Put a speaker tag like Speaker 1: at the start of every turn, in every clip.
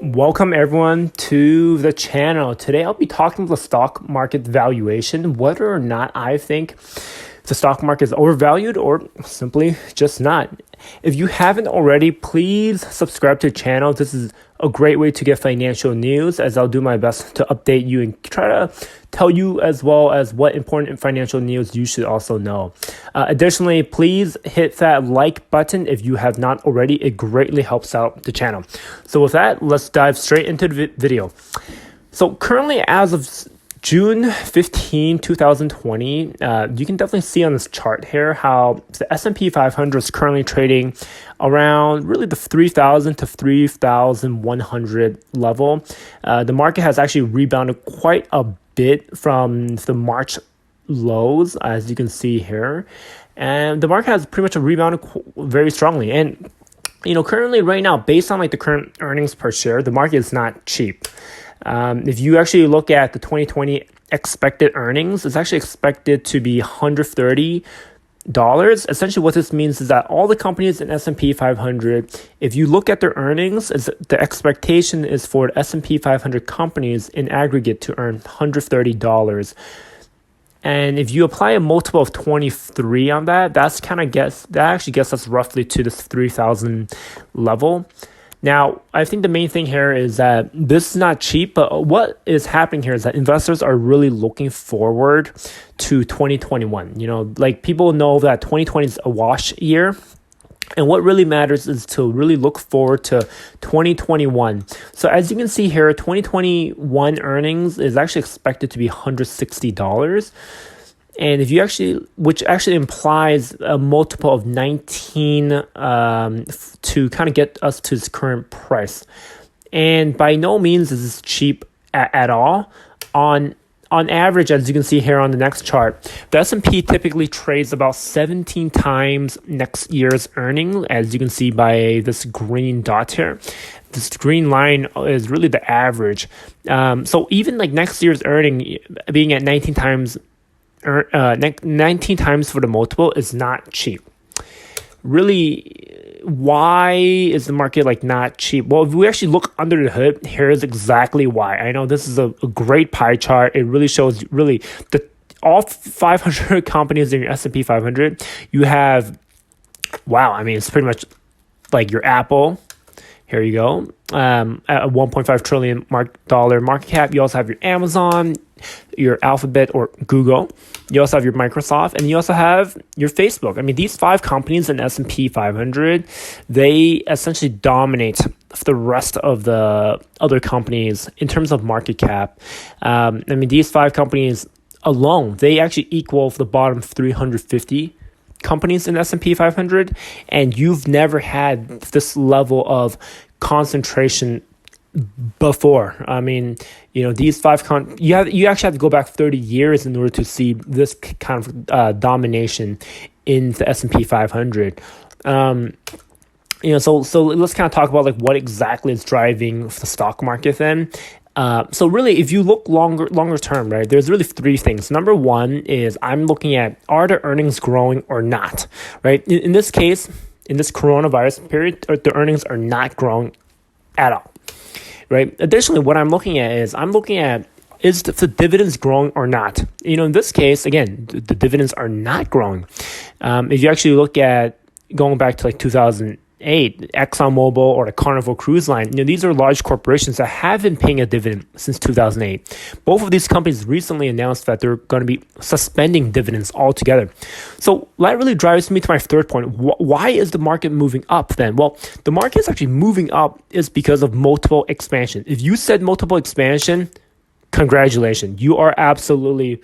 Speaker 1: Welcome everyone to the channel. Today I'll be talking about the stock market valuation, whether or not I think the stock market is overvalued or simply just not. If you haven't already, please subscribe to the channel. This is a great way to get financial news, as I'll do my best to update you and try to tell you as well as what important financial news you should also know. Additionally, please hit that like button if you have not already. It greatly helps out the channel. So with that, let's dive straight into the video. So currently, as of June 15, 2020, you can definitely see on this chart here how the S&P 500 is currently trading around really the 3,000 to 3,100 level. The market has actually rebounded quite a bit from the March lows, as you can see here. And the market has pretty much rebounded very strongly. And, currently right now, based on the current earnings per share, the market is not cheap. If you actually look at the 2020 expected earnings, it's actually expected to be $130. Essentially, what this means is that all the companies in S&P 500, if you look at their earnings, the expectation is for S&P 500 companies in aggregate to earn $130. And if you apply a multiple of 23 on that, that actually gets us roughly to this 3,000 level. Now, I think the main thing here is that this is not cheap, but what is happening here is that investors are really looking forward to 2021. People know that 2020 is a wash year. And what really matters is to really look forward to 2021. So as you can see here, 2021 earnings is actually expected to be $160. And which actually implies a multiple of 19 to kind of get us to its current price. And by no means is this cheap at all. On average, as you can see here on the next chart, the S&P typically trades about 17 times next year's earning, as you can see by this green dot here. This green line is really the average. So even next year's earning being at 19 times for the multiple is not cheap. Really, why is the market not cheap? Well, if we actually look under the hood, here's exactly why. I know this is a great pie chart. It really shows all 500 companies in your S&P 500. You have, it's pretty much like your Apple. Here you go. At a $1.5 trillion dollar market cap. You also have your Amazon, your Alphabet or Google. You also have your Microsoft, and you also have your Facebook. These 5 companies in S&P 500, they essentially dominate the rest of the other companies in terms of market cap. These 5 companies alone, they actually equal the bottom 350 companies in S&P 500, and you've never had this level of concentration before. These 5 you actually have to go back 30 years in order to see this kind of domination in the S&P 500. So let's kind of talk about what exactly is driving the stock market then. So really, if you look longer term, right, there's really 3 things. Number 1 is I'm looking at, are the earnings growing or not, right? In this case, in this coronavirus period, the earnings are not growing at all, right? Additionally, what I'm looking at is is the dividends growing or not? In this case, again, the dividends are not growing. If you actually look at going back to 2008, ExxonMobil or the Carnival Cruise Line, these are large corporations that have been paying a dividend since 2008. Both of these companies recently announced that they're going to be suspending dividends altogether. So that really drives me to my third point. Why is the market moving up then? Well, the market is actually moving up is because of multiple expansion. If you said multiple expansion, congratulations. You are absolutely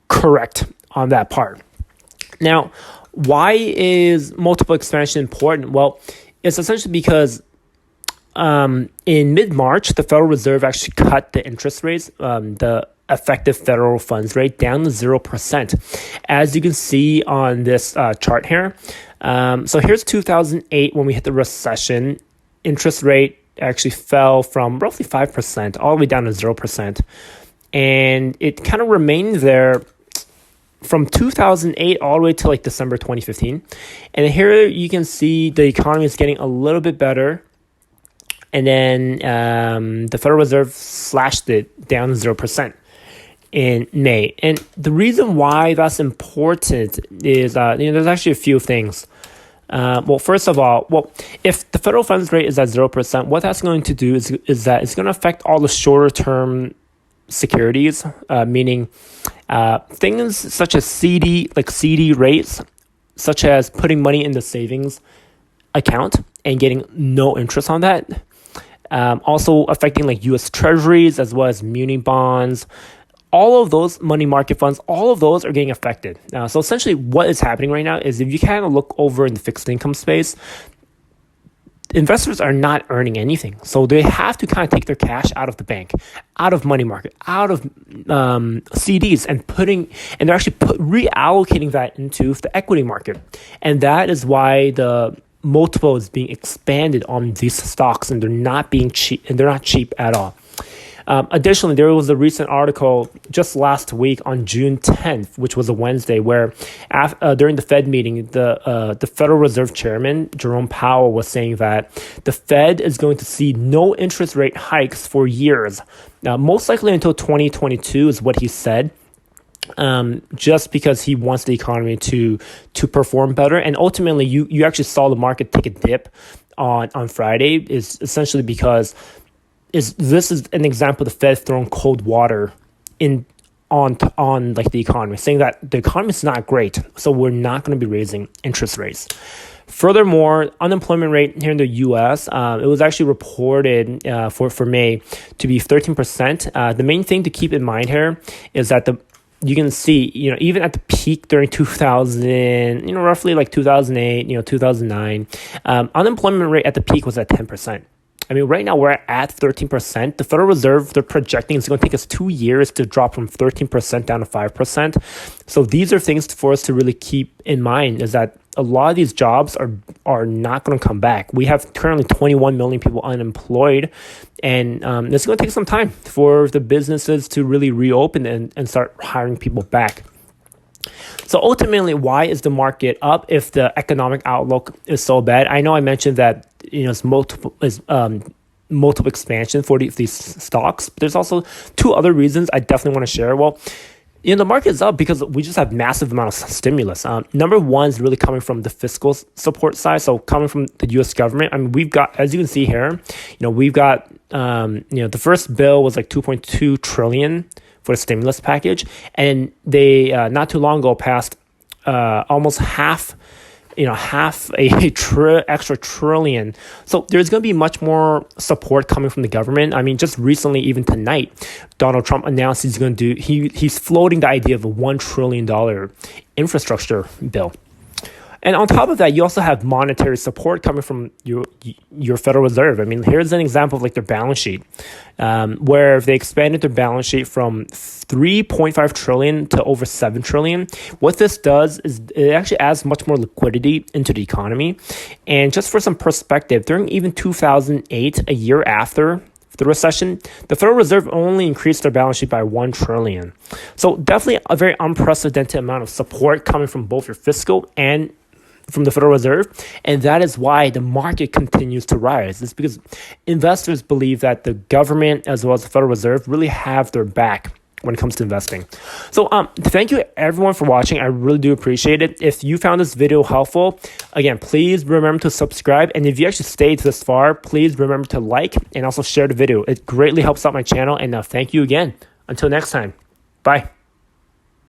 Speaker 1: correct on that part. Now, why is multiple expansion important? Well, it's essentially because in mid-March, the Federal Reserve actually cut the interest rates, the effective federal funds rate down to 0%. As you can see on this chart here. So here's 2008 when we hit the recession. Interest rate actually fell from roughly 5% all the way down to 0%. And it kind of remained there from 2008 all the way to December 2015. And here you can see the economy is getting a little bit better. And then the Federal Reserve slashed it down 0% in May. And the reason why that's important is, there's actually a few things. First of all, if the federal funds rate is at 0%, what that's going to do is that it's going to affect all the shorter term securities, meaning things such as CD rates, such as putting money in the savings account and getting no interest on that. Also affecting like U.S. Treasuries as well as muni bonds. All of those money market funds, all of those are getting affected. So essentially what is happening right now is if you kind of look over in the fixed income space, investors are not earning anything. So they have to kind of take their cash out of the bank, out of money market, out of CDs and they're actually reallocating that into the equity market. And that is why the multiple is being expanded on these stocks, and they're not being cheap, and they're not cheap at all. Additionally, there was a recent article just last week on June 10th, which was a Wednesday, where during the Fed meeting, the Federal Reserve Chairman, Jerome Powell, was saying that the Fed is going to see no interest rate hikes for years, most likely until 2022 is what he said. Just because he wants the economy to perform better. And ultimately, you actually saw the market take a dip on Friday, is essentially because this is an example of the Fed throwing cold water on like the economy, saying that the economy is not great, so we're not going to be raising interest rates. Furthermore, unemployment rate here in the U.S., it was actually reported for May to be 13%. The main thing to keep in mind here is that you can see, even at the peak during 2000, roughly like 2008, 2009, unemployment rate at the peak was at 10%. I mean, right now we're at 13%. The Federal Reserve, they're projecting it's going to take us 2 years to drop from 13% down to 5%. So these are things for us to really keep in mind, is that a lot of these jobs are not going to come back. We have currently 21 million people unemployed, and it's going to take some time for the businesses to really reopen and start hiring people back. So ultimately, why is the market up if the economic outlook is so bad? I know I mentioned that it's multiple expansion for these stocks, but there's also two other reasons I definitely want to share. Well, the market is up because we just have massive amount of stimulus. Number one is really coming from the fiscal support side. So coming from the U.S. government. I mean, we've got, as you can see here, we've got, the first bill was like 2.2 trillion for the stimulus package. And they, not too long ago, passed almost half extra trillion. So there's going to be much more support coming from the government. I mean, just recently, even tonight, Donald Trump announced he's floating the idea of a $1 trillion infrastructure bill. And on top of that, you also have monetary support coming from your Federal Reserve. I mean, here's an example of like their balance sheet, where they expanded their balance sheet from 3.5 trillion to over 7 trillion. What this does is it actually adds much more liquidity into the economy. And just for some perspective, during even 2008, a year after the recession, the Federal Reserve only increased their balance sheet by 1 trillion. So definitely a very unprecedented amount of support coming from both your fiscal and from the Federal Reserve, and that is why the market continues to rise. It's because investors believe that the government as well as the Federal Reserve really have their back when it comes to investing. So thank you everyone for watching. I really do appreciate it. If you found this video helpful, again, please remember to subscribe, and if you actually stayed this far, please remember to like and also share the video. It greatly helps out my channel, and thank you again. Until next time, bye.